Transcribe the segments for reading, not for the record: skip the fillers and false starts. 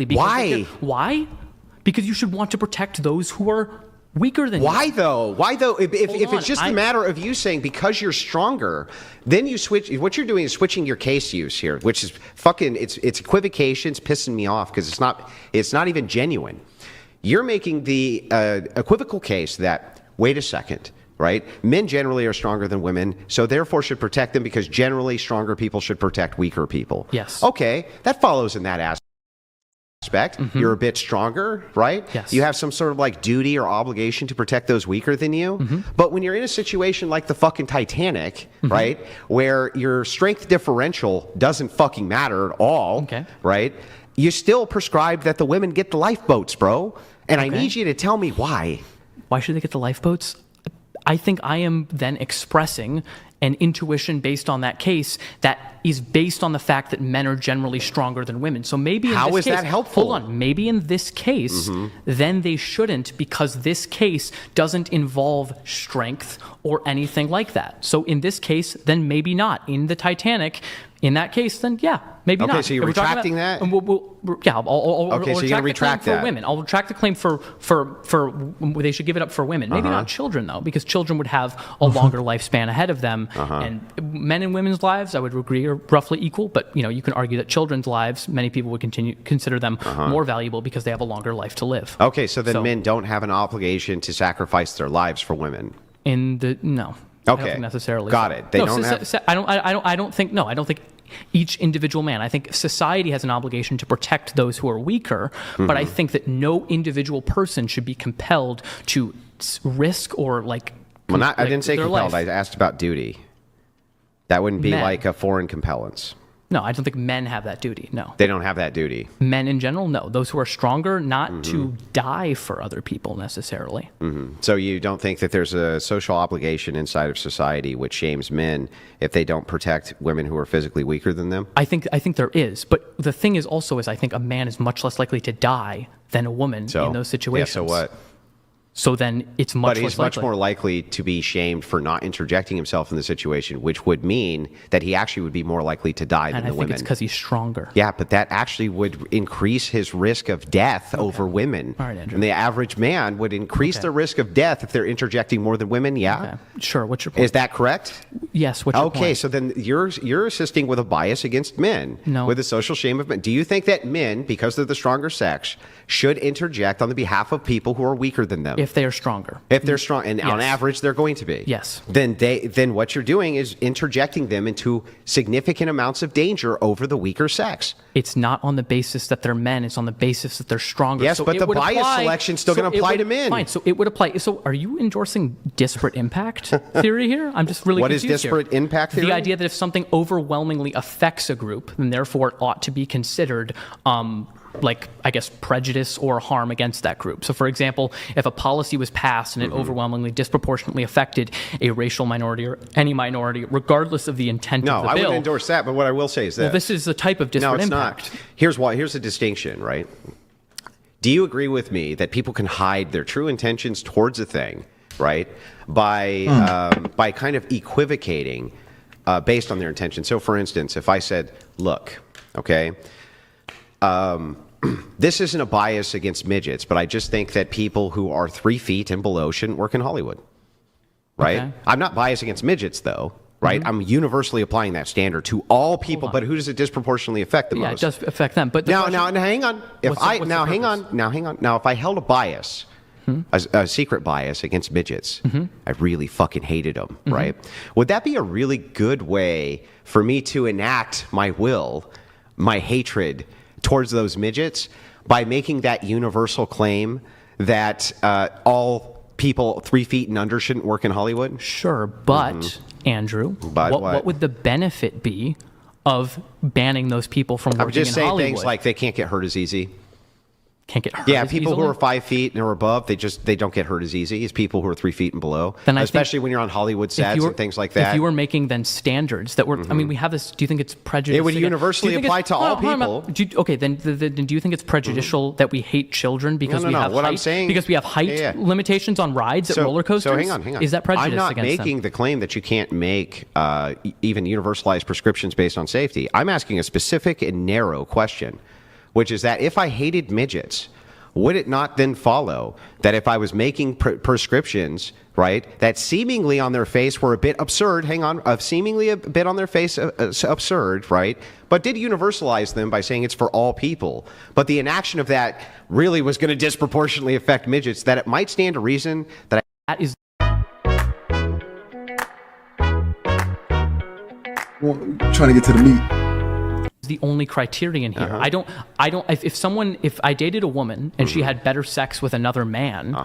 Absolutely. Why? Why? Because you should want to protect those who are weaker than you. Why though? If it's just a matter of you saying because you're stronger, then you switch. What you're doing is switching your case use here, which is fucking. It's equivocation. It's pissing me off because it's not even genuine. You're making the equivocal case that wait a second. Right? Men generally are stronger than women, so therefore should protect them because generally stronger people should protect weaker people. Yes. Okay, that follows in that aspect. Mm-hmm. You're a bit stronger, right? Yes. You have some sort of like duty or obligation to protect those weaker than you. Mm-hmm. But when you're in a situation like the fucking Titanic, mm-hmm. right, where your strength differential doesn't fucking matter at all, okay. right? You still prescribe that the women get the lifeboats, bro. And okay. I need you to tell me why. Why should they get the lifeboats? I think I am then expressing an intuition based on that case that is based on the fact that men are generally stronger than women. So maybe in How this is case, that helpful? Hold on. Maybe in this case, mm-hmm. then they shouldn't because this case doesn't involve strength or anything like that. So in this case, then maybe not. In the Titanic, in that case, then yeah, maybe not. Okay, so you're retracting that? I'll Okay, so you're going to retract that. For women. I'll retract the claim for they should give it up for women. Maybe not children, though, because children would have a longer lifespan ahead of them. And men and women's lives, I would agree, are roughly equal. But, you can argue that children's lives, many people would consider them more valuable because they have a longer life to live. Okay, so then men don't have an obligation to sacrifice their lives for women. No. Okay. I don't think necessarily. Got it. They don't have... I don't think each individual man. I think society has an obligation to protect those who are weaker, but I think that no individual person should be compelled to risk or I didn't say compelled. Life. I asked about duty. That wouldn't be Men. like a foreign compellence. No, I don't think men have that duty. No. They don't have that duty. Men in general, no. Those who are stronger, not to die for other people necessarily. Mm-hmm. So you don't think that there's a social obligation inside of society which shames men if they don't protect women who are physically weaker than them? I think there is. But the thing is also I think a man is much less likely to die than a woman in those situations. Yeah, so what? So then it's much less likely. But he's much more likely to be shamed for not interjecting himself in the situation, which would mean that he actually would be more likely to die than the women. And I think it's because he's stronger. Yeah, but that actually would increase his risk of death over women. All right, Andrew. And the average man would increase the risk of death if they're interjecting more than women, yeah? Okay. Sure, what's your point? Is that correct? Yes, what's your point? Okay, so then you're assisting with a bias against men. No. With the social shame of men. Do you think that men, because they're the stronger sex, should interject on the behalf of people who are weaker than them? If they are stronger. If they're strong, and on average they're going to be. Yes. Then what you're doing is interjecting them into significant amounts of danger over the weaker sex. It's not on the basis that they're men. It's on the basis that they're stronger. Yes, so but the bias selection's still going to apply to men. Fine. So it would apply. So are you endorsing disparate impact theory here? I'm just really confused. What is disparate impact theory? The idea that if something overwhelmingly affects a group, then therefore it ought to be considered prejudice or harm against that group. So, for example, if a policy was passed and it overwhelmingly disproportionately affected a racial minority or any minority, regardless of the intent of the bill. No, I wouldn't endorse that, but what I will say is that... Well, this is the type of disparate impact. No, it's not. Here's the distinction, right? Do you agree with me that people can hide their true intentions towards a thing, right, by kind of equivocating based on their intention? So, for instance, if I said, look, okay... this isn't a bias against midgets, but I just think that people who are 3 feet and below shouldn't work in Hollywood, right? Okay. I'm not biased against midgets, though, right? I'm universally applying that standard to all people, but who does it disproportionately affect the most? Yeah, it does affect them. But now, hang on. If I held a bias, a secret bias against midgets, I really fucking hated them, right? Would that be a really good way for me to enact my will, my hatred towards those midgets by making that universal claim that all people 3 feet and under shouldn't work in Hollywood? Sure, but Andrew, what would the benefit be of banning those people from working in Hollywood? I'm just saying things like they can't get hurt as easy. Can't get hurt. Yeah, people who are 5 feet and above, they don't get hurt as easy as people who are 3 feet and below. Especially when you're on Hollywood sets and things like that. If you were making then standards that were, I mean, we have this. Do you think it's prejudicial? It would universally apply to all people. Then do you think it's prejudicial that we hate children because we have what height, I'm saying, because we have height limitations on rides at roller coasters? So hang on. Is that prejudice I'm not against making them? the claim that you can't make even universalized prescriptions based on safety. I'm asking a specific and narrow question. which is that if I hated midgets, would it not then follow that if I was making prescriptions, right, that seemingly on their face were a bit absurd, seemingly a bit on their face absurd, right, but did universalize them by saying it's for all people, but the inaction of that really was going to disproportionately affect midgets, that it might stand to reason that That is Well, trying to get to the meat. the only criterion here. I don't, if I dated a woman and she had better sex with another man,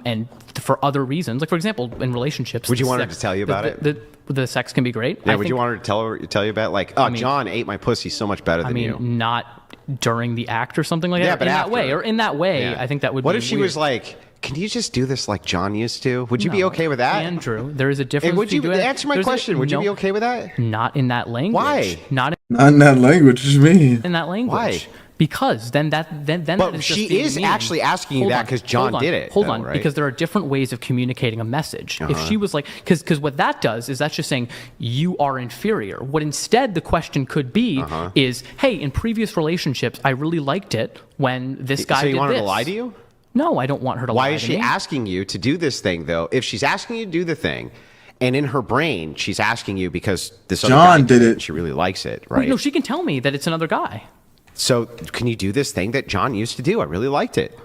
and for other reasons, like for example, in relationships. Would you want her to tell you about it? The sex can be great. Yeah, would you want her to tell you about, like, oh, John ate my pussy so much better than you? Not during the act or something like Yeah, that. but In that way, I think that would be What if she weird. was like, can you just do this like John used to? Would you be okay with that? Andrew, there is a difference. And would you between answer my question? Would you be okay with that? Not in that language. Why? Not Not in that language. What you mean? in that language. Why? Because then that But is she just being is mean. actually asking you Hold that on, 'cause John hold on, did it, Hold though, on, right? because there are different ways of communicating a message. If she was like, because what that does is that's just saying you are inferior. What instead the question could be is, hey, in previous relationships, I really liked it when this guy So you did want her this. to lie to you? No, I don't want her to lie Why to is she me. asking you to do this thing, though? If she's asking you to do the thing, and in her brain, she's asking you because this other guy John did it. and she really likes it, right? Wait, no, she can tell me that it's another guy. So can you do this thing that John used to do? I really liked it.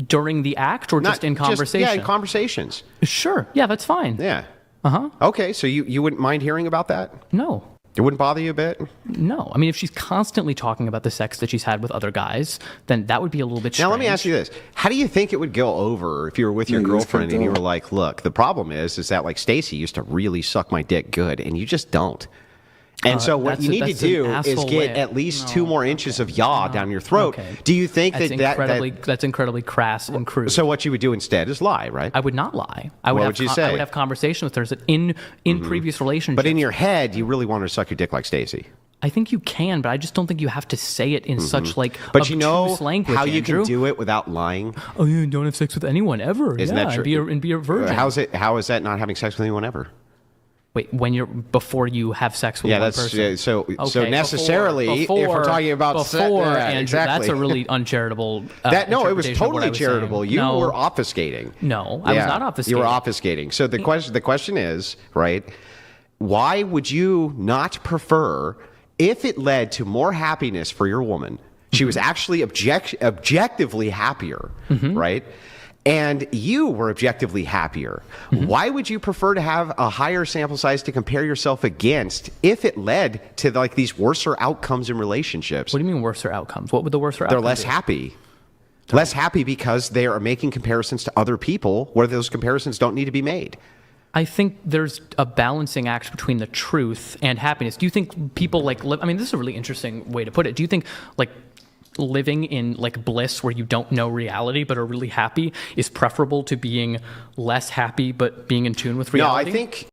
During the act or just in conversation? Yeah, in conversations. Sure. Yeah, that's fine. Yeah. Okay, so you wouldn't mind hearing about that? No. It wouldn't bother you a bit? No. I mean, if she's constantly talking about the sex that she's had with other guys, then that would be a little bit strange. Now, let me ask you this. How do you think it would go over if you were with your Yeah, girlfriend and you that's were like, look, the problem is that, like, Stacy used to really suck my dick good, and you just don't. And so what you need to do is get at least 2 more inches of yaw down your throat. Okay. Do you think That's that that's incredibly crass and crude. So what you would do instead is lie, right? I would not lie. What would you say? I would have conversation with her that in previous relationships. But in your head, you really want her to suck your dick like Stacy. I think you can, but I just don't think you have to say it in such like But you know obtuse language, how you Andrew. can do it without lying? Oh, you don't have sex with anyone ever. Isn't that true? And be a virgin. How is that not having sex with anyone ever? Wait, before you have sex with one person. So Okay, necessarily, if we're talking about before, Andrew, exactly. that's a really uncharitable. No, it was interpretation of what totally I was charitable. saying. You No. were obfuscating. No, I was not obfuscating. You were obfuscating. So the question is, right? Why would you not prefer, if it led to more happiness for your woman, she was actually objectively happier, right? And you were objectively happier. Why would you prefer to have a higher sample size to compare yourself against if it led to like these worser outcomes in relationships? What do you mean worser outcomes? What would the worser outcomes They're less be? happy. Less happy because they are making comparisons to other people where those comparisons don't need to be made. I think there's a balancing act between the truth and happiness. Do you think people like live? I mean, this is a really interesting way to put it. Do you think like living in like bliss where you don't know reality but are really happy is preferable to being less happy but being in tune with reality? No, I think